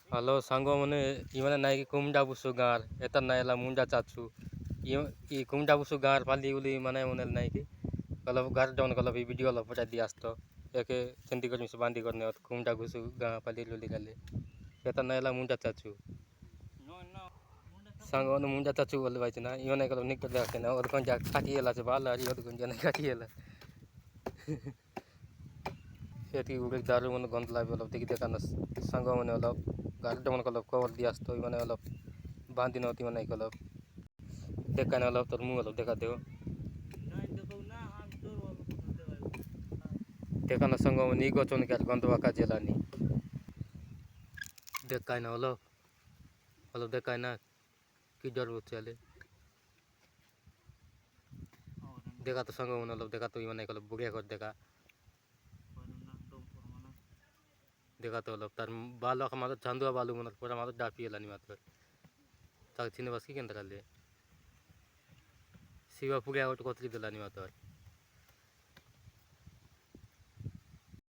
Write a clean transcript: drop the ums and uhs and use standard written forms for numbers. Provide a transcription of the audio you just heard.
hello ସାଙ୍ଗମାନେ ଇମାନେ ନାଇଁ କି କୁମଡ଼ା ବୁସୁ ଗାଁର ଏତାର ନାଇଁ ହେଲା ମୁଣ୍ଡା ଚାଚୁ ଇ କୁମଡ଼ା ବୁସୁ ଗାଁର ପାଲି ବୋଲି ମାନେ ମନେ ନାଇଁ କି ଗଲ ଗାଁର ଡନ୍ ଗଲ ବି ଭିଡ଼ିଓ ଗଲ ପଚାଇ ଦିଏ ଆସତ ଏକେ ସେମିତି କରି ସେ ବାନ୍ଧି କରିନି କୁମଡ଼ା ବୁସୁ ଗାଁ ପାଲି ଲୁଲି ଗାଲେ ଏତାର ନାଇଁ ହେଲା ମୁଣ୍ଡା ଚାଚୁ ସାଙ୍ଗମାନେ ମୁଣ୍ଡା ଚାଚୁ ବୋଲି ଭାଇଛି ନା ଇମାନେ ଗଲ ନିକ ଦେଖେ ନା ଅଧ କଣ କାଟି ହେଲା ସେ ବାଲ ଆରି ଅଧ କଣ କାଟି ହେଲା ସେଠି ଗୋଟେ ଦାରୁ ମାନେ ଗନ୍ଧ ଲାଗିବ ଦେଖି ଦେଖା ନା ସାଙ୍ଗମାନେ ଅଲ ଗାଡ଼ିଟା ମାନେ କଲ କଭର দিয়ে আসতো মানে অলপ বান্ধি নতি মানে অলপ দেখা না অলপ তোর মুখ অলপ দেখা দেও দেখা না সঙ্গ মানে গছন কাজ গন্ধ বাকা জেলানি দেখায় না অলপ অলপ দেখায় না কি ডর চলে দেখা তো সঙ্গ মানে অলপ দেখা তো মানে অলপ বুড়িয়া করে দেখা देखा तो अलग तार बाल मात्र चांदुआ बालू मन पूरा मात्र डापी हेलानी मात्र ताक चिन्ह बस की केंद्र ले शिवा पुगे आउट कोतली दिलानी मात्र